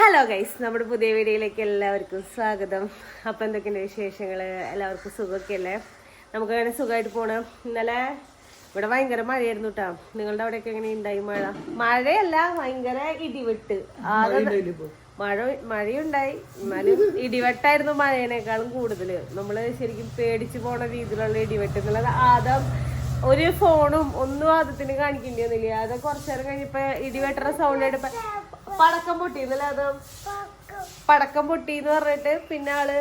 Hello guys, നമ്മുടെ പുതിയ വീഡിയോയിലേക്ക് എല്ലാവർക്കും സ്വാഗതം. അപ്പം എന്തൊക്കെയുണ്ട് വിശേഷങ്ങൾ? എല്ലാവർക്കും സുഖമൊക്കെ അല്ലേ? നമുക്ക് അങ്ങനെ സുഖമായിട്ട് പോകണം. ഇന്നലെ ഇവിടെ ഭയങ്കര മഴയായിരുന്നു കേട്ടോ. നിങ്ങളുടെ അവിടെയൊക്കെ എങ്ങനെ ഉണ്ടായി മഴ? മഴയല്ല, ഭയങ്കര ഇടിവെട്ട്. മഴയുണ്ടായി, എന്നാലും ഇടിവെട്ടായിരുന്നു മഴേനേക്കാളും കൂടുതൽ. നമ്മള് ശരിക്കും പേടിച്ചു പോണ രീതിയിലുള്ള ഇടിവെട്ട് എന്നുള്ളത്. ആദ്യം ഒരു ഫോണും ഒന്നും ആദ്യത്തിന് കാണിക്കേണ്ടി വന്നില്ല. അത് കുറച്ചേരം കഴിഞ്ഞപ്പോ ഇടിവെട്ടുന്ന സൗണ്ട് ആയിട്ട് പടക്കം പൊട്ടിന്നല്ലേ, അത് പടക്കം പൊട്ടിന്ന് പറഞ്ഞിട്ട് പിന്നെ ആള്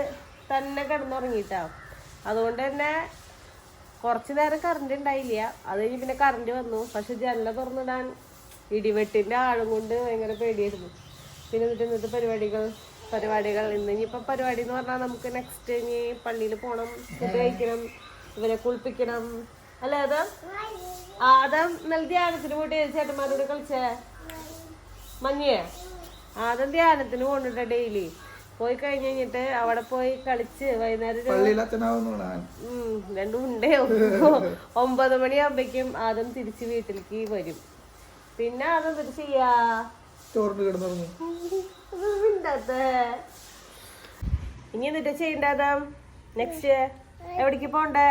തന്നെ കിടന്നുറങ്ങിട്ടാ. അതുകൊണ്ട് തന്നെ കുറച്ചു നേരം കറണ്ട് ഉണ്ടായില്ല. അത് കഴിഞ്ഞ് പിന്നെ കറണ്ട് വന്നു. പക്ഷെ ജനല തുറന്നിടാൻ ഇടിവെട്ടിന്റെ ആളും കൊണ്ട് ഭയങ്കര പേടിയായിരുന്നു. പിന്നെ ഇന്നത്തെ പരിപാടികൾ ഇന്നിപ്പോ പരിപാടി എന്ന് പറഞ്ഞാൽ നമുക്ക് നെക്സ്റ്റ് ഇനി പള്ളിയിൽ പോകണം, ഫുഡ് കഴിക്കണം, ഇവരെ കുളിപ്പിക്കണം അല്ലേ. ആദം നല്ല ധ്യാനത്തിന് പോയിട്ട് ചേട്ടന്മാരോട് കളിച്ചേ മഞ്ഞേ. ആദ്യം ധ്യാനത്തിന് പോകണ്ടിട്ട ഡെയിലി പോയി കഴിഞ്ഞിട്ട് അവിടെ പോയി കളിച്ച് വൈകുന്നേരം 9 മണിയാകുമ്പോഴേക്കും ആദ്യം തിരിച്ച് വീട്ടിലേക്ക് വരും. പിന്നെ ആദ്യം എന്തൊരു ചെയ്യാ ഇനി എന്നിട്ട് ചെയ്യണ്ടതാ നെക്സ്റ്റ് എവിടേക്ക് പോണ്ടേ?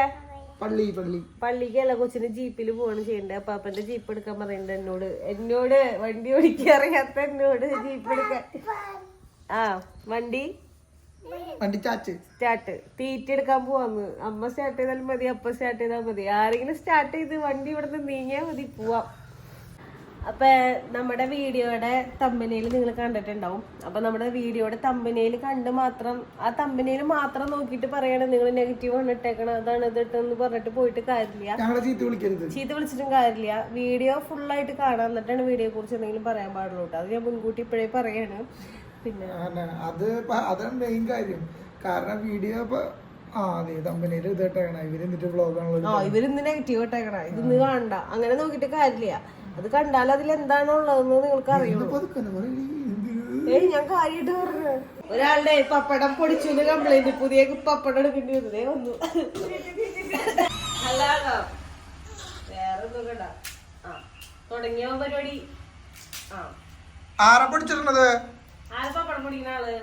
പള്ളിക്കല്ല, കൊച്ചിന് ജീപ്പിൽ പോവാണ് ചെയ്യണ്ടേ. അപ്പാപ്പന്റെ ജീപ്പ് എടുക്കാൻ പറയുന്നുണ്ട് എന്നോട് വണ്ടി ഓടിക്കാൻ അറിയാത്ത എന്നോട് ജീപ്പ് എടുക്കാൻ. വണ്ടി സ്റ്റാർട്ട് തീറ്റ എടുക്കാൻ പോവാന്ന്. അമ്മ സ്റ്റാർട്ട് ചെയ്താലും മതി, അപ്പ സ്റ്റാർട്ട് ചെയ്താൽ മതി. ആരെങ്കിലും സ്റ്റാർട്ട് ചെയ്ത് വണ്ടി ഇവിടുന്ന് നീങ്ങിയാൽ മതി, പോവാം. അപ്പൊ നമ്മുടെ വീഡിയോയുടെ തമ്പനയിൽ നിങ്ങൾ കണ്ടിട്ടുണ്ടാവും. അപ്പൊ നമ്മുടെ വീഡിയോയുടെ തമ്പനയിൽ കണ്ട് മാത്രം ആ തമ്പനയിൽ മാത്രം നോക്കിയിട്ട് പറയണം നിങ്ങൾ നെഗറ്റീവ് ആണ് ഇട്ടേക്കണം, അതാണ് ഇതിട്ടെന്ന് പറഞ്ഞിട്ട് പോയിട്ട് കാര്യമില്ല. ചീത്ത വിളിച്ചിട്ടും കാര്യമില്ല. വീഡിയോ ഫുള്ളായിട്ട് കാണാൻ, എന്നിട്ടാണ് വീഡിയോയെ കുറിച്ച് എന്തെങ്കിലും പറയാൻ പാടുള്ളൂ കേട്ടോ. അത് ഞാൻ മുൻകൂട്ടി ഇപ്പോഴേ പറയാണ്. പിന്നെ അതാണ് മെയിൻ കാര്യം. കാരണം വീഡിയോ ഇവരിന്ന് നെഗറ്റീവ് ഇട്ടേക്കണ, ഇതൊന്ന് കാണണ്ട, അങ്ങനെ നോക്കിയിട്ട് കാര്യമില്ല. അത് കണ്ടാൽ അതിൽ എന്താണുള്ളതെന്ന് നിങ്ങൾക്ക് അറിയുള്ളൂ. ഞാൻ കാര്യമായിട്ട് പറഞ്ഞു. ഒരാളുടെ പപ്പടം പൊടിച്ചു കംപ്ലൈന്റ്, പുതിയ പപ്പടം എടുക്കേണ്ടി വന്നതേ വന്നു. അല്ലാതോ വേറെ ഒന്നും കണ്ട തുടങ്ങിയ പരിപാടി. ആരെ പപ്പടം പൊടിക്കുന്ന ആള്?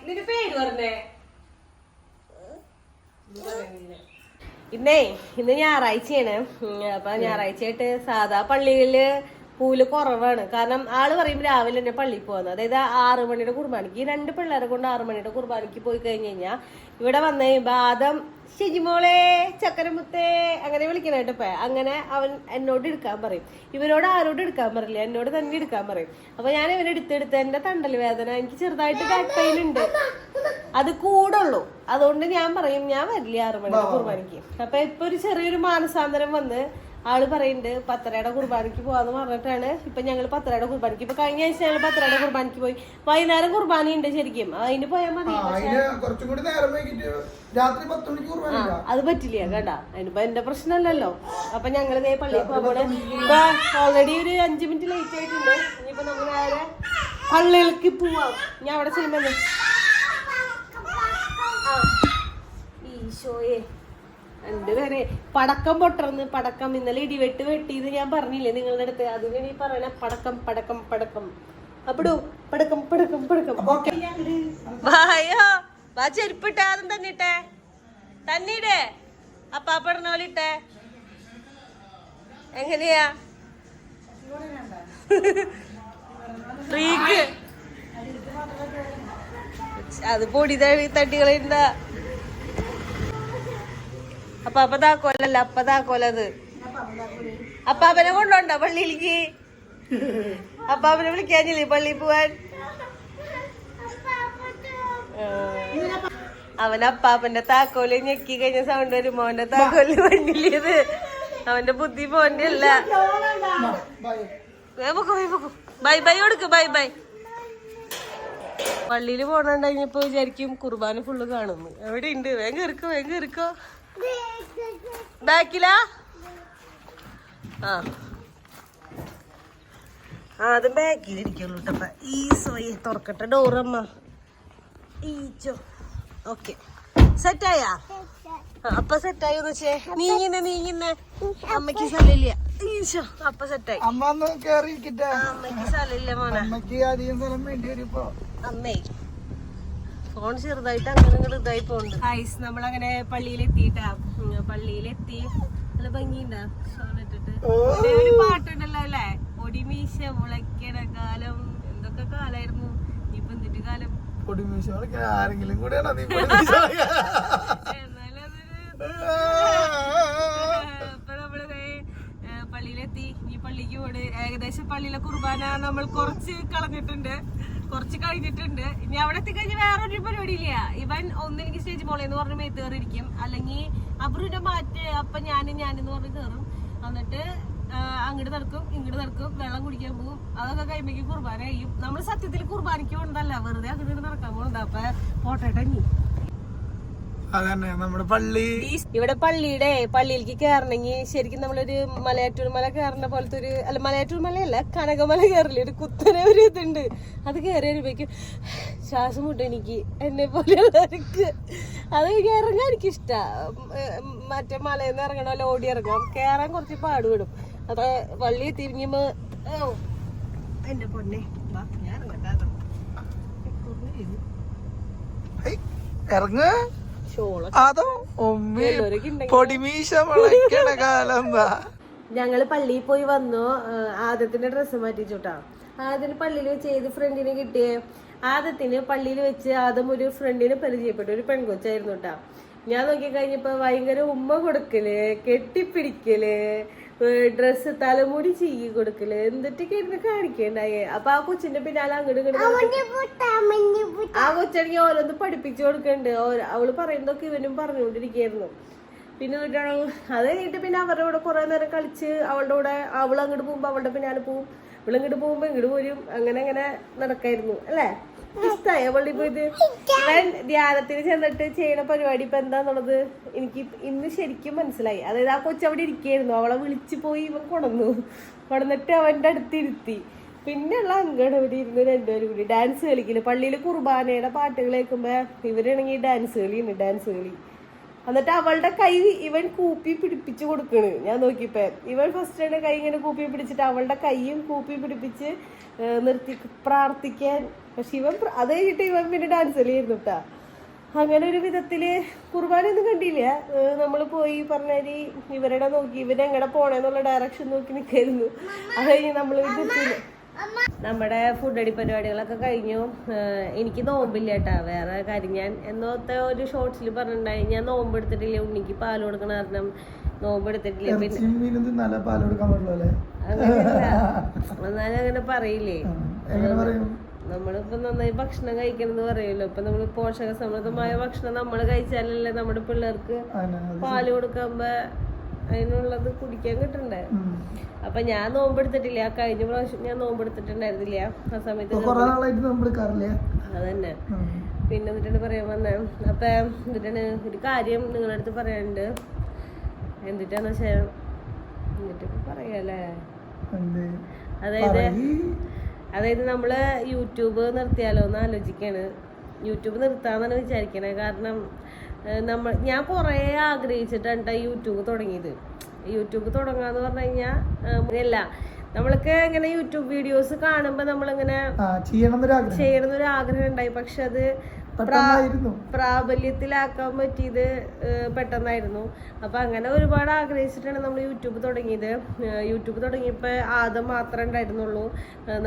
നിന്റെ പേര് പറഞ്ഞേ. ഇന്ന് ഞായറാഴ്ചയാണ്. അപ്പൊ ഞായറാഴ്ചയായിട്ട് സാധാ പള്ളിയില് പൂല് കുറവാണ്. കാരണം ആള് പറയും രാവിലെ തന്നെ പള്ളിയിൽ പോകുന്നത്. അതായത് 6 മണിയുടെ കുർബാനയ്ക്ക് 2 പിള്ളേരെ കൊണ്ട് 6 മണിയുടെ കുർബാനയ്ക്ക് പോയി കഴിഞ്ഞ് കഴിഞ്ഞാൽ ഇവിടെ വന്നു കഴിയുമ്പോ ആദം ശിജിമോളെ ചക്കരമുത്തേ അങ്ങനെ വിളിക്കണേട്ടപ്പ. അങ്ങനെ അവൻ എന്നോട് എടുക്കാൻ പറയും. ഇവരോട് ആരോട് എടുക്കാൻ പറയില്ല, എന്നോട് തന്നെ എടുക്കാൻ പറയും. അപ്പൊ ഞാൻ ഇവരെടുത്തെടുത്ത് എന്റെ തണ്ടൽ വേദന, എനിക്ക് ചെറുതായിട്ട് ബാക്ക് പെയിൻ ഉണ്ട്, അത് കൂടുള്ളൂ. അതുകൊണ്ട് ഞാൻ പറയും ഞാൻ വരില്ല 6 മണിയുടെ കുർബാനയ്ക്ക്. അപ്പൊ ഇപ്പൊ ഒരു ചെറിയൊരു മാനസാന്തരം വന്ന് ആള് പറയുന്നുണ്ട് 10:30 കുർബാനയ്ക്ക് പോവാന്ന് പറഞ്ഞിട്ടാണ് ഇപ്പൊ ഞങ്ങള് 10:30 കുർബാനയ്ക്ക്. ഇപ്പൊ കഴിഞ്ഞ ആഴ്ച ഞങ്ങൾ 10:30 കുർബാനയ്ക്ക് പോയി. വൈകുന്നേരം കുർബാന ഉണ്ട് ശരിക്കും, അതിന് പോയാൽ മതി. അത് പറ്റില്ല കേട്ടാ, അതിനിപ്പോ എന്റെ പ്രശ്നമല്ലല്ലോ. അപ്പൊ ഞങ്ങള് ഇതേ പള്ളിയിൽ പോകുമ്പോൾ ഓൾറെഡി ഒരു 5 മിനിറ്റ് ലേറ്റ് ആയിട്ടുണ്ട്. ഇനിയിപ്പോ നമ്മൾ നേരെ പള്ളിയിലേക്ക് പോവാം. ഞാൻ അവിടെ ചെയ്യുമ്പോ ഈശോയെ എന്റെ പേരെ പടക്കം പൊട്ടർന്ന്. പടക്കം ഇന്നലെ ഇടിവെട്ട് വെട്ടിയത് ഞാൻ പറഞ്ഞില്ലേ നിങ്ങളുടെ അടുത്ത്. അതിന് നീ പറയണ പടക്കം പടക്കം പടക്കം അപ്പടു പടക്കം പടക്കം പടക്കം. വായോ വാ, ചെരുപ്പിട്ടെ അതും തന്നിട്ടെ തന്നീടേ അപ്പാപ്പടണ പോലെ ഇട്ടെ. എങ്ങനെയാ ഫ്രീക്ക് അത് പൊടി തട്ടികളുണ്ടാ. അപ്പാപ്പ താക്കോലല്ല, അപ്പ താക്കോലത്. അപ്പാപ്പനെ കൊണ്ടോണ്ട പള്ളിയിലേക്ക്? അപ്പാപ്പനെ വിളിക്കാഞ്ഞില്ലേ പള്ളിയിൽ പോവാൻ? അവൻ അപ്പാപ്പന്റെ താക്കോല് ഞെക്കി കഴിഞ്ഞ സൗണ്ട് വരും. മോന്റെ താക്കോല് വണ്ടിയിലേത്, അവന്റെ ബുദ്ധി മോന്റെ അല്ല. ബൈ ബൈ കൊടുക്ക്, ബൈ ബൈ. പള്ളിയിൽ പോണുണ്ടായിപ്പോ വിചാരിക്കും കുർബാന ഫുള്ള് കാണുന്നു. എവിടെ ഉണ്ട്? വേഗം ഇരിക്കോ, വേഗം ഇരിക്കോ. ബാക്കിലാ? അത് ബാക്കിലിരിക്കുള്ളൂ കേട്ടപ്പ. ഈ സോയെ തുറക്കട്ടെ ഡോറമ്മ. ഈച്ചോ ഓക്കെ സെറ്റായാ? അപ്പൊ സെറ്റായി. നീങ്ങിന്നെ അമ്മക്ക് സ്ഥലമില്ല. അപ്പൊ സെറ്റായി. അമ്മ ഒന്ന് കേറിയിരിക്കട്ടെ. അമ്മയ്ക്ക് സ്ഥലമില്ല മോനെ. അമ്മക്ക് അധികം സ്ഥലം വേണ്ടി വരും ഇപ്പൊ. അന്നേ ഫോൺ ചെറുതായിട്ട് അങ്ങനെ ഇങ്ങോട്ട് ഇതായി പോണ്ട്. ഐസ് നമ്മളങ്ങനെ പള്ളിയിലെത്തിട്ടാ. പള്ളിയിലെത്തി നല്ല ഭംഗിണ്ടാ ഷോളിട്ടിട്ട്. ഒരു പാട്ടുണ്ടല്ലോ അല്ലേ, ഒടിമീശ മുളയ്ക്കണ കാലം. എന്തൊക്കെ കാലായിരുന്നു. ഇപ്പൊ എന്തിട്ട് കാലം. ആരെങ്കിലും കൂടെയാണോ നീ? ഇപ്പൊ നമ്മള് പള്ളിയിലെത്തി. ഈ പള്ളിക്ക് പോണ്. ഏകദേശം പള്ളിയിലെ കുർബാന നമ്മൾ കുറച്ച് കളഞ്ഞിട്ടുണ്ട്, കുറച്ച് കഴിഞ്ഞിട്ടുണ്ട്. ഇനി അവിടെ എത്തിക്കഴിഞ്ഞാൽ വേറൊരു പരിപാടി ഇല്ല. ഇവൻ ഒന്നെനിക്ക് സ്റ്റേജ് മോളേന്ന് പറഞ്ഞ് മേത്ത് കയറിയിരിക്കും, അല്ലെങ്കിൽ അപ്പുറം മാറ്റ് അപ്പൊ ഞാനെന്ന് പറഞ്ഞ് കയറും. എന്നിട്ട് അങ്ങോട്ട് നടക്കും ഇങ്ങോട്ട് നടക്കും, വെള്ളം കുടിക്കാൻ പോകും. അതൊക്കെ കഴിയുമ്പോഴേക്കും കുർബാന കഴിയും. നമ്മൾ സത്യത്തിൽ കുർബാനയ്ക്ക് പോകണ്ടല്ല, വെറുതെ അങ്ങോട്ട് നടക്കാൻ പോകുന്നുണ്ട്. അപ്പൊ പോട്ടെ. അതന്നെ നമ്മുടെ പള്ളി. ഇവിടെ പള്ളിയിലേക്ക് കയറണമെങ്കിൽ ശരിക്കും നമ്മളൊരു മലയാറ്റൂർ മല കയറുന്ന പോലത്തെ ഒരു, അല്ല മലയാറ്റൂർ മലയല്ല, കനകമല കയറില്ല, ഒരു കുത്തനെ ഒരു ഇതുണ്ട്. അത് കയറി വരുമ്പോഴേക്കും ശ്വാസം മുട്ടും എനിക്ക്, എന്നെ പോലെയുള്ളവർക്ക്. അത് എനിക്ക് ഇറങ്ങാൻ എനിക്കിഷ്ടമാണ്. മറ്റേ മലയിൽ ഇറങ്ങണ പോലെ ഓടി ഇറങ്ങാം. കയറാൻ കുറച്ച് പാടുപെടും. അത് പള്ളി തിരിഞ്ഞുമ്പോ എന്റെ പൊന്നെ ഞാൻ ഇറങ്ങട്ടെ. ഇറങ്ങ അതോ പൊടിമീശ മുളയ്ക്കണ കാലം. ഞങ്ങള് പള്ളിയിൽ പോയി വന്നു. ആദ്യത്തിന്റെ ഡ്രസ്സ് മാറ്റിച്ചോട്ടാ. ആദ്യത്തിന് പള്ളിയിൽ വെച്ച് ഏത് ഫ്രണ്ടിന് കിട്ടിയേ? ആദ്യത്തിന് പള്ളിയിൽ വെച്ച് ആദ്യം ഒരു ഫ്രണ്ടിന് പരിചയപ്പെട്ടു, ഒരു പെൺകൊച്ചായിരുന്നു കേട്ടാ. ഞാൻ നോക്കി കഴിഞ്ഞപ്പോ ഭയങ്കര ഉമ്മ കൊടുക്കല്, കെട്ടിപ്പിടിക്കല്, ഡ്രസ്സ് തലമുടി ചീകി കൊടുക്കല്, എന്തൊക്കെ ഇരുന്ന് കാണിക്കണ്ടായേ. അപ്പൊ ആ കൊച്ചിന്റെ പിന്നാലെ അങ്ങോട്ട് ഇങ്ങോട്ട് ആ കൊച്ചാണെങ്കിൽ ഓരോന്ന് പഠിപ്പിച്ചു കൊടുക്കണ്ട്. അവള് പറയുന്നതൊക്കെ ഇവനും പറഞ്ഞുകൊണ്ടിരിക്കുകയായിരുന്നു. പിന്നെ അത് കഴിഞ്ഞിട്ട് പിന്നെ അവരുടെ കൂടെ കുറെ നേരം കളിച്ച് അവളുടെ കൂടെ, അവൾ അങ്ങോട്ട് പോകുമ്പോ അവളുടെ പിന്നാലെ പോവും, ഇവളിങ്ങോട്ട് പോകുമ്പോ ഇങ്ങോട്ട് പോരും. അങ്ങനെ നടക്കായിരുന്നു അല്ലേ? ഇഷ്ടായി അവളുടെ ഇപ്പൊ ഇത്. ഇവൻ ധ്യാനത്തിന് ചെന്നിട്ട് ചെയ്യണ പരിപാടി ഇപ്പൊ എന്താന്നുള്ളത് എനിക്ക് ഇന്ന് ശരിക്കും മനസ്സിലായി. അതായത് ആ കൊച്ചവിടെ ഇരിക്കായിരുന്നു, അവളെ വിളിച്ചു പോയി ഇവൻ കൊടന്നിട്ട് അവന്റെ അടുത്തിരുത്തി. പിന്നെയുള്ള അങ്കണം ഇവിടെ ഇരുന്ന് രണ്ടുപേരും കൂടി ഡാൻസ് കളിക്കില്ല. പള്ളിയിൽ കുർബാനയുടെ പാട്ടുകൾ കേൾക്കുമ്പോ ഇവരാണെങ്കിൽ ഡാൻസ് കളി. എന്നിട്ട് അവളുടെ കൈ ഇവൻ കൂപ്പി പിടിപ്പിച്ച് കൊടുക്കണ്. ഞാൻ നോക്കിയപ്പോ ഇവൻ ഫസ്റ്റ് കൈ ഇങ്ങനെ കൂപ്പി പിടിച്ചിട്ട് അവളുടെ കൈയും കൂപ്പി പിടിപ്പിച്ച് നിർത്തി പ്രാർത്ഥിക്കാൻ. പക്ഷെ ഇവൻ അത് കഴിഞ്ഞിട്ട് ഇവൻ പിന്നെ ഡാൻസ് കളിയായിരുന്നു കേട്ടാ. അങ്ങനെ ഒരു വിധത്തില് കുർബാനയൊന്നും കണ്ടില്ല. നമ്മൾ പോയി പറഞ്ഞാല് ഇവരുടെ നോക്കി ഇവരെങ്ങനെ പോണേന്നുള്ള ഡയറക്ഷൻ നോക്കി നിൽക്കായിരുന്നു. അത് കഴിഞ്ഞ് നമ്മള് നമ്മുടെ ഫുഡ് അടി പരിപാടികളൊക്കെ കഴിഞ്ഞു. എനിക്ക് നോമ്പില്ല കേട്ടാ. വേറെ കാര്യം, ഞാൻ എന്നത്തെ ഒരു ഷോർട്സിൽ പറഞ്ഞിട്ടുണ്ടായി, ഞാൻ നോമ്പ് എടുത്തിട്ടില്ല, ഉണ്ണിക്ക് പാൽ കൊടുക്കണ കാരണം നോമ്പ് എടുത്തിട്ടില്ല. പിന്നെ എന്നാലും അങ്ങനെ പറയില്ലേ, നമ്മളിപ്പോ നന്നായി ഭക്ഷണം കഴിക്കണമെന്ന് പറയുമല്ലോ. ഇപ്പൊ നമ്മള് പോഷക സമൃദ്ധമായ ഭക്ഷണം നമ്മൾ കഴിച്ചാലല്ലേ നമ്മുടെ പിള്ളേർക്ക് പാല് കൊടുക്കുമ്പോ അതിനുള്ളത് കുടിക്കാൻ കിട്ടണ്ടേ. അപ്പൊ ഞാൻ നോമ്പെടുത്തിട്ടില്ല. കഴിഞ്ഞ പ്രാവശ്യം ഞാൻ നോമ്പെടുത്തിട്ടുണ്ടായിരുന്നില്ല. ആ സമയത്ത് അതന്നെ. പിന്നെ എന്നിട്ടാണ് പറയാൻ വന്നേ. അപ്പൊ എന്നിട്ടാണ് ഒരു കാര്യം നിങ്ങളുടെ അടുത്ത് പറയാനുണ്ട്. എന്നിട്ടാന്ന് വെച്ചാ എന്നിട്ട് പറയാല്ലേ, അതായത് നമ്മള് യൂട്യൂബ് നിർത്തിയാലോ എന്ന് ആലോചിക്കാണ്. യൂട്യൂബ് നിർത്താന്നാണ് വിചാരിക്കണേ. കാരണം ഞാൻ കുറേ ആഗ്രഹിച്ചിട്ടാണ് യൂട്യൂബ് തുടങ്ങിയത്. യൂട്യൂബ് തുടങ്ങാന്ന് പറഞ്ഞു കഴിഞ്ഞാൽ അല്ല, നമ്മൾക്ക് ഇങ്ങനെ യൂട്യൂബ് വീഡിയോസ് കാണുമ്പോ നമ്മളിങ്ങനെ ചെയ്യണമെന്നൊരു ആഗ്രഹം ഉണ്ടായി. പക്ഷെ അത് പ്രാബല്യത്തിലാക്കാൻ പറ്റിയത് പെട്ടെന്നായിരുന്നു. അപ്പൊ അങ്ങനെ ഒരുപാട് ആഗ്രഹിച്ചിട്ടാണ് നമ്മൾ യൂട്യൂബ് തുടങ്ങിയത്. യൂട്യൂബ് തുടങ്ങിയപ്പോ ആദ്യം മാത്രമേ ഉണ്ടായിരുന്നുള്ളൂ.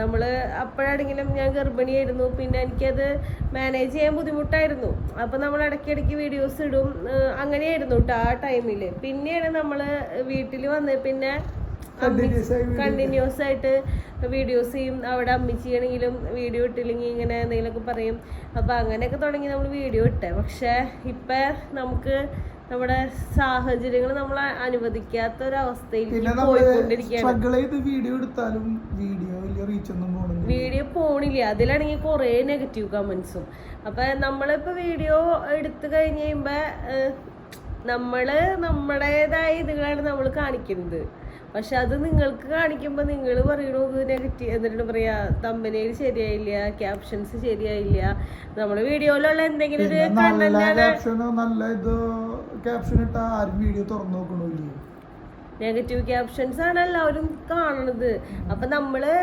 നമ്മള് അപ്പോഴാണെങ്കിലും ഞാൻ ഗർഭിണിയായിരുന്നു. പിന്നെ എനിക്കത് മാനേജ് ചെയ്യാൻ ബുദ്ധിമുട്ടായിരുന്നു. അപ്പൊ നമ്മൾ ഇടയ്ക്കിടയ്ക്ക് വീഡിയോസ് ഇടും. അങ്ങനെയായിരുന്നു കേട്ടോ ആ ടൈമില്. പിന്നെയാണ് നമ്മള് വീട്ടിൽ വന്ന് പിന്നെ കണ്ടിന്യൂസ് ആയിട്ട് വീഡിയോസ് ചെയ്യും. അവിടെ അമ്മിച്ചിയാണെങ്കിലും വീഡിയോ ഇട്ടില്ലെങ്കിൽ ഇങ്ങനെ എന്തെങ്കിലുമൊക്കെ പറയും. അപ്പൊ അങ്ങനെയൊക്കെ തുടങ്ങി നമ്മൾ വീഡിയോ ഇട്ടേ. പക്ഷെ ഇപ്പൊ നമുക്ക് നമ്മുടെ സാഹചര്യങ്ങൾ നമ്മളെ അനുവദിക്കാത്ത ഒരു അവസ്ഥയിൽ പോയിക്കൊണ്ടിരിക്കുകയാണ്. വീഡിയോ പോണില്ല. അതിലാണെങ്കിൽ കുറെ നെഗറ്റീവ് കമന്റ്സും. അപ്പൊ നമ്മളിപ്പോ വീഡിയോ എടുത്തു കഴിഞ്ഞ് കഴിയുമ്പോ നമ്മള് നമ്മുടേതായ ഇതുകളാണ് നമ്മൾ കാണിക്കുന്നത്. പക്ഷെ അത് നിങ്ങൾക്ക് കാണിക്കുമ്പോ നിങ്ങൾ പറയണു നെഗറ്റീവ്. എന്നിട്ട് പറയാ തമ്പനയിൽ ശരിയായില്ല, ക്യാപ്ഷൻസ് ശരിയായില്ല. നമ്മുടെ വീഡിയോയിലുള്ള എന്തെങ്കിലും ഒരു നെഗറ്റീവ് ക്യാപ്ഷൻസ് ആണ് എല്ലാവരും കാണുന്നത്. അപ്പൊ നമ്മള്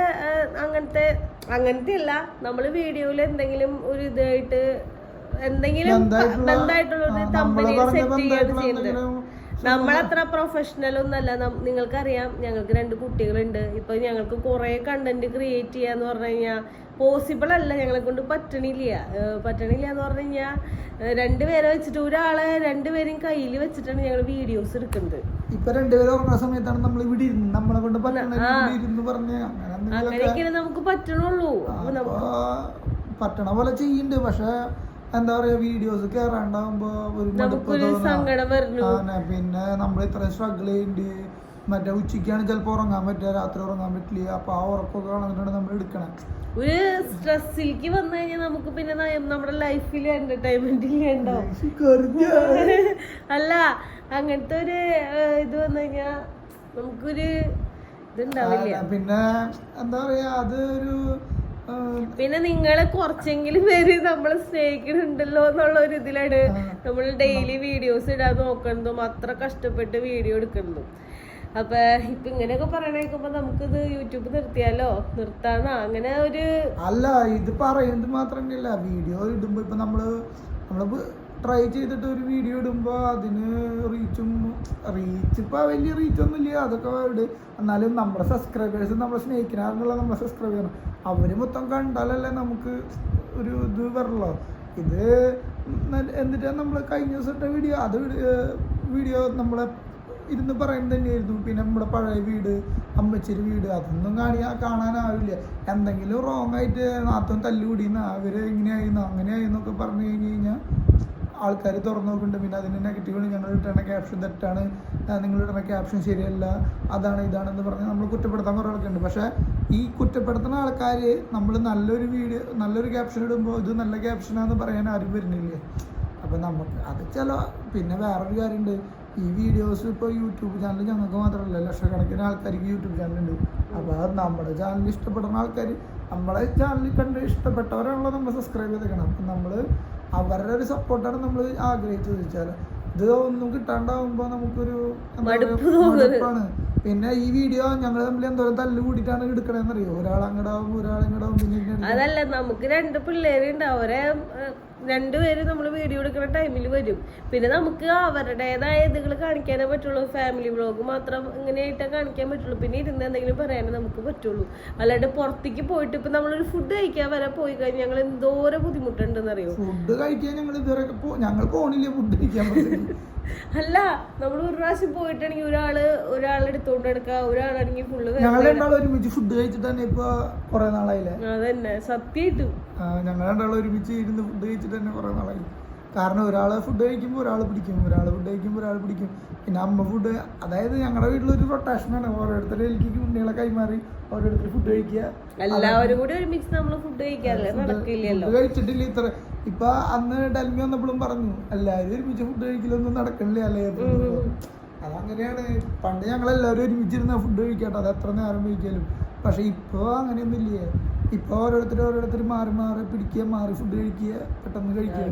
അങ്ങനത്തെ അല്ല, നമ്മള് വീഡിയോയിൽ എന്തെങ്കിലും ഒരു ഇതായിട്ട് എന്തെങ്കിലും ബന്ധമായിട്ടുള്ളത് തമ്പനിയിൽ സെറ്റ് ചെയ്യാണ് ചെയ്യുന്നത്. നമ്മളത്ര പ്രൊഫഷണൽ ഒന്നല്ല. നിങ്ങൾക്കറിയാം, ഞങ്ങൾക്ക് 2 കുട്ടികളുണ്ട്. ഇപ്പൊ ഞങ്ങൾക്ക് കുറെ കണ്ടന്റ് ക്രിയേറ്റ് ചെയ്യാന്ന് പറഞ്ഞു കഴിഞ്ഞാൽ പോസിബിൾ അല്ല, ഞങ്ങളെ കൊണ്ട് പറ്റണില്ല എന്ന് പറഞ്ഞു കഴിഞ്ഞാൽ 2 പേരെ വെച്ചിട്ട് ഒരാളെ 2 പേരെയും കയ്യിൽ വെച്ചിട്ടാണ് ഞങ്ങൾ വീഡിയോസ് എടുക്കുന്നത്. ഇപ്പൊ 2 പേര് ഉറങ്ങുന്ന സമയത്താണ് നമ്മൾ ഇവിടെ ഇരുന്ന് നമ്മളെ കൊണ്ട് അങ്ങനെയൊക്കെയാണ് നമുക്ക് പറ്റണുള്ളൂ. പറ്റണ പോലെ ചെയ്യുന്നുണ്ട്. പക്ഷെ എന്താ പറയാ, വീഡിയോസ് കേറാണ്ടാവുമ്പോ ഒരു സങ്കടം വരുന്നു. പിന്നെ നമ്മൾ ഇത്രയും സ്ട്രഗിൾ ചെയ്യുന്നുണ്ട്. മറ്റേ ഉച്ചയ്ക്കാണ് ചിലപ്പോ ഉറങ്ങാൻ പറ്റുക, രാത്രി ഉറങ്ങാൻ പറ്റില്ല. അപ്പൊ ആ ഉറപ്പൊക്കെ കളഞ്ഞിട്ടാണ് നമ്മൾ എടുക്കണം. ഒരു സ്ട്രെസ്സിലേക്ക് വന്നു കഴിഞ്ഞാൽ നമുക്ക് പിന്നെ നമ്മുടെ ലൈഫിൽ എന്റർടൈൻമെന്റ് ഇല്ലണ്ടോ? അല്ല, അങ്ങനത്തെ ഒരു ഇത് വന്നു കഴിഞ്ഞാ നമുക്കൊരു ഇതുണ്ടാവില്ല. പിന്നെ എന്താ പറയാ, അതൊരു പിന്നെ നിങ്ങളെ കുറച്ചെങ്കിലും പേര് നമ്മളെ സ്നേഹിക്കുന്നുണ്ടല്ലോ എന്നുള്ള ഒരു ഇതിലാണ് നമ്മൾ ഡെയിലി വീഡിയോസ് ഇടാൻ നോക്കുന്നതും അത്ര കഷ്ടപ്പെട്ട് വീഡിയോ എടുക്കുന്നതും. അപ്പൊ ഇപ്പൊ ഇങ്ങനെയൊക്കെ പറയണേക്കുമ്പോ നമുക്കിത് യൂട്യൂബ് നിർത്താനോ അങ്ങനെ ഒരു അല്ല. ഇത് പറയുന്നത് മാത്രമല്ല, വീഡിയോ ഇടുമ്പോ ഇപ്പൊ നമ്മള് ട്രൈ ചെയ്തിട്ട് ഒരു വീഡിയോ ഇടുമ്പോ അതിന് റീച്ച് ഇപ്പൊ വലിയ റീച്ചൊന്നും ഇല്ല. അതൊക്കെ എന്നാലും നമ്മുടെ സബ്സ്ക്രൈബേഴ്സ് നമ്മളെ സ്നേഹിക്കാറുള്ള നമ്മളെ സബ്സ്ക്രൈബ് അവര് മൊത്തം കണ്ടാലല്ലേ നമുക്ക് ഒരു ഇത് വരല്ലോ. ഇത് എന്നിട്ട് നമ്മൾ കഴിഞ്ഞ ദിവസത്തെ വീഡിയോ നമ്മളെ ഇരുന്ന് പറയുന്നത് തന്നെയായിരുന്നു. പിന്നെ നമ്മുടെ പഴയ വീട്, അമ്മച്ചിരി വീട്, അതൊന്നും കാണാനാവില്ല. എന്തെങ്കിലും റോങ് ആയിട്ട് നാത്തും തല്ലുകൂടിയെന്ന് അവര് ഇങ്ങനെയായിരുന്നു അങ്ങനെയായിരുന്നൊക്കെ പറഞ്ഞു കഴിഞ്ഞ് കഴിഞ്ഞാൽ ആൾക്കാർ തുറന്നു നോക്കുന്നുണ്ട്. പിന്നെ അതിൻ്റെ നെഗറ്റീവ്, ഞങ്ങൾ ഇട്ടുന്ന ക്യാപ്ഷൻ തെറ്റാണ്, നിങ്ങൾ ഇടുന്ന ക്യാപ്ഷൻ ശരിയല്ല, അതാണ് ഇതാണെന്ന് പറഞ്ഞ് നമ്മൾ കുറ്റപ്പെടുത്താൻ കുറേ ആൾക്കുണ്ട്. പക്ഷേ ഈ കുറ്റപ്പെടുത്തുന്ന ആൾക്കാർ നമ്മൾ നല്ലൊരു ക്യാപ്ഷൻ ഇടുമ്പോൾ ഇത് നല്ല ക്യാപ്ഷനാന്ന് പറയാൻ ആരും വരുന്നില്ല. അപ്പം നമുക്ക് അത് പിന്നെ വേറൊരു കാര്യമുണ്ട്. ഈ വീഡിയോസ് ഇപ്പോൾ യൂട്യൂബ് ചാനൽ ഞങ്ങൾക്ക് മാത്രമല്ല, ലക്ഷക്കണക്കിന് ആൾക്കാർക്ക് യൂട്യൂബ് ചാനലുണ്ട്. അപ്പോൾ അത് നമ്മുടെ ചാനൽ ഇഷ്ടപ്പെടുന്ന ആൾക്കാർ, നമ്മളെ ചാനൽ കണ്ട് ഇഷ്ടപ്പെട്ടവരാണല്ലോ നമ്മൾ സബ്സ്ക്രൈബ് ചെയ്തേക്കണം. അപ്പം നമ്മൾ അവരുടെ ഒരു സപ്പോർട്ടാണ് നമ്മൾ ആഗ്രഹിച്ചത് വെച്ചാൽ. ഇത് ഒന്നും കിട്ടാണ്ടാവുമ്പോൾ നമുക്കൊരു മടുപ്പാണ്. പിന്നെ ഈ വീഡിയോ ഞങ്ങൾ തമ്മിൽ എന്തോരം തല്ല് കൂടിയിട്ടാണ് എടുക്കണേന്നറിയോ? ഒരാളങ്ങടാവും ഒരാളിങ്ങടാവും. പിന്നെ അതല്ല, നമുക്ക് 2 പിള്ളേരുണ്ട്. അവരെ 2 പേര് നമ്മൾ വീഡിയോ എടുക്കുന്ന ടൈമിൽ വരും. പിന്നെ നമുക്ക് അവരുടേതായ ഇതുകൾ കാണിക്കാനേ പറ്റുള്ളൂ. ഫാമിലി വ്ളോഗ് മാത്രം ഇങ്ങനെയായിട്ടേ കാണിക്കാൻ പറ്റുള്ളൂ. പിന്നെ ഇരുന്ന് എന്തെങ്കിലും പറയാനേ നമുക്ക് പറ്റുള്ളൂ. അല്ലാണ്ട് പുറത്തേക്ക് പോയിട്ട് ഇപ്പൊ നമ്മളൊരു ഫുഡ് കഴിക്കാൻ വരെ പോയി കഴിഞ്ഞാൽ ഞങ്ങൾ എന്തോരം ബുദ്ധിമുട്ടുണ്ടെന്ന് അറിയോ? ഫുഡ് കഴിക്കാൻ ഞങ്ങൾ ഇതുവരെ ഞങ്ങൾ പോണില്ല ഫുഡ് കഴിക്കാൻ. അല്ല, നമ്മൾ ഒരു പ്രാവശ്യം പോയിട്ടാണെങ്കിൽ ഒരാളെടുത്തോണ്ട് എടുക്കുക, ഒരാളാണെങ്കിൽ ഫുള്ള് ഞങ്ങൾ രണ്ടാളും ഒരുമിച്ച് ഫുഡ് കഴിച്ചിട്ട് തന്നെ ഇപ്പൊ കുറെ നാളായില്ലേ? അതന്നെ സത്യമായിട്ടും ഞങ്ങൾ രണ്ടാളും ഒരുമിച്ച് ഇരുന്ന് ഫുഡ് കഴിച്ചിട്ട് തന്നെ കുറെ നാളായി. കാരണം ഒരാള് ഫുഡ് കഴിക്കുമ്പോൾ ഒരാൾ പിടിക്കും, ഒരാൾ ഫുഡ് കഴിക്കുമ്പോൾ ഒരാൾ പിടിക്കും. പിന്നെ അമ്മ ഫുഡ്, അതായത് ഞങ്ങളുടെ വീട്ടിലൊരു റൊട്ടേഷനാണ്. ഓരോരുത്തരുടെ എനിക്ക് കുട്ടികളെ കൈമാറി ഓരോരുത്തർ ഫുഡ് കഴിക്കുക. എല്ലാവരും കൂടി ഒരുമിച്ച് നമ്മൾ ഫുഡ് കഴിക്കാറില്ല, നടക്കില്ലല്ലോ. ഫുഡ് കഴിച്ചിട്ടില്ല ഇത്ര. ഇപ്പൊ അന്ന് ഡൽമി വന്നപ്പോഴും പറഞ്ഞു എല്ലാവരും ഒരുമിച്ച് ഫുഡ് കഴിക്കലൊന്നും നടക്കണില്ല അല്ലേ. അതങ്ങനെയാണ്. പണ്ട് ഞങ്ങളെല്ലാവരും ഒരുമിച്ചിരുന്ന ഫുഡ് കഴിക്കട്ടെ, അത് എത്ര നേരം കഴിക്കാലും. പക്ഷെ ഇപ്പൊ അങ്ങനെയൊന്നും ഇല്ലേ. ഇപ്പൊ ഓരോരുത്തർ മാറി പിടിക്കുക, മാറി ഫുഡ് കഴിക്കുക, പെട്ടെന്ന് കഴിക്കുക,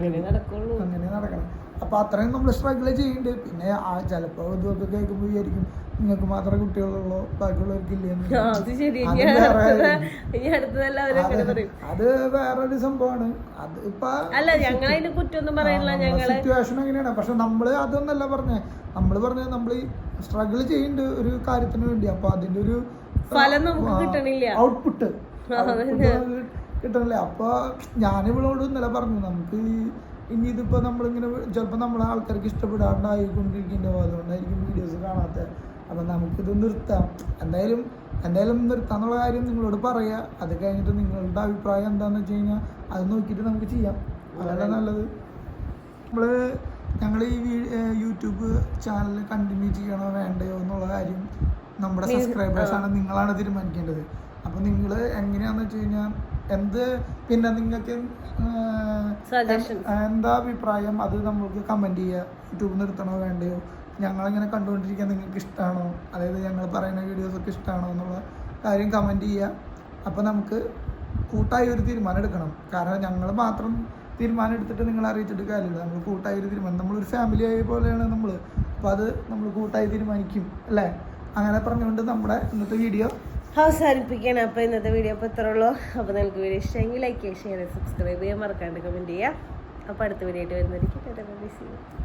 അങ്ങനെ നടക്കണം. അപ്പൊ അത്രയും നമ്മൾ സ്ട്രഗിൾ ചെയ്യുന്നുണ്ട്. പിന്നെ ചിലപ്പോ ഇതൊക്കെ കേൾക്കുമ്പോൾ വിചാരിക്കും നിങ്ങൾക്ക് മാത്രമേ കുട്ടികളുള്ളൂ, ബാക്കിയുള്ളവർക്കില്ലേ. അത് വേറൊരു സംഭവമാണ്. അത് ഇപ്പൊ സിറ്റുവേഷൻ എങ്ങനെയാണ്. പക്ഷെ നമ്മള് അതൊന്നല്ല പറഞ്ഞേ. നമ്മള് സ്ട്രഗിൾ ചെയ്യുന്നുണ്ട് ഒരു കാര്യത്തിന് വേണ്ടി. അപ്പൊ അതിന്റെ ഒരു ഔട്ട്പുട്ട് കിട്ടണില്ല. അപ്പൊ ഞാനിവളോട് ഇന്നലെ പറഞ്ഞു, നമുക്ക് ഇനി ഇതിപ്പോ നമ്മളിങ്ങനെ ചിലപ്പോ നമ്മളെ ആൾക്കാർക്ക് ഇഷ്ടപ്പെടാണ്ടായിക്കൊണ്ടിരിക്കുന്നുണ്ടാവും, അതുകൊണ്ടായിരിക്കും വീഡിയോസ് കാണാത്ത. അപ്പൊ നമുക്കിത് നിർത്താം. എന്തായാലും നിർത്താന്നുള്ള കാര്യം നിങ്ങളോട് പറയാ. അത് കഴിഞ്ഞിട്ട് നിങ്ങളുടെ അഭിപ്രായം എന്താന്ന് വെച്ച് കഴിഞ്ഞാൽ അത് നോക്കിയിട്ട് നമുക്ക് ചെയ്യാം. അതല്ല നല്ലത്. ഞങ്ങൾ ഈ യൂട്യൂബ് ചാനൽ കണ്ടിന്യൂ ചെയ്യണോ വേണ്ടയോ എന്നുള്ള കാര്യം നമ്മുടെ സബ്സ്ക്രൈബേഴ്സാണ്, നിങ്ങളാണ് തീരുമാനിക്കേണ്ടത്. അപ്പൊ നിങ്ങൾ എങ്ങനെയാന്ന് വെച്ച് കഴിഞ്ഞാൽ പിന്നെ നിങ്ങൾക്ക് എന്താ അഭിപ്രായം അത് നമ്മൾക്ക് കമന്റ് ചെയ്യുക. യൂട്യൂബ് നിർത്തണോ വേണ്ടയോ, ഞങ്ങളിങ്ങനെ കണ്ടുകൊണ്ടിരിക്കാൻ നിങ്ങൾക്ക് ഇഷ്ടമാണോ, അതായത് ഞങ്ങൾ പറയുന്ന വീഡിയോസൊക്കെ ഇഷ്ടമാണോ എന്നുള്ള കാര്യം കമന്റ് ചെയ്യുക. അപ്പം നമുക്ക് കൂട്ടായി ഒരു തീരുമാനം എടുക്കണം. കാരണം ഞങ്ങൾ മാത്രം തീരുമാനം എടുത്തിട്ട് നിങ്ങളെ അറിയിച്ചിട്ട് കാര്യമില്ല. നമ്മൾ കൂട്ടായി ഒരു തീരുമാനം, നമ്മളൊരു ഫാമിലി ആയ പോലെയാണ് നമ്മൾ. അപ്പോൾ അത് നമ്മൾ കൂട്ടായി തീരുമാനിക്കും അല്ലേ. അങ്ങനെ പറഞ്ഞുകൊണ്ട് നമ്മുടെ ഇന്നത്തെ വീഡിയോ അവസാനിപ്പിക്കണം. അപ്പോൾ ഇന്നത്തെ വീഡിയോ അപ്പോൾ ഇത്രേ ഉള്ളൂ. അപ്പോൾ നിങ്ങൾക്ക് വീഡിയോ ഇഷ്ടമെങ്കിൽ ലൈക്ക് ചെയ്യുക, ഷെയർ ചെയ്യുക, സബ്സ്ക്രൈബ് ചെയ്യാൻ മറക്കാണ്ട് കമൻറ്റ് ചെയ്യുക. അപ്പോൾ അടുത്ത വീഡിയോ ആയിട്ട് വരുന്നതായിരിക്കും.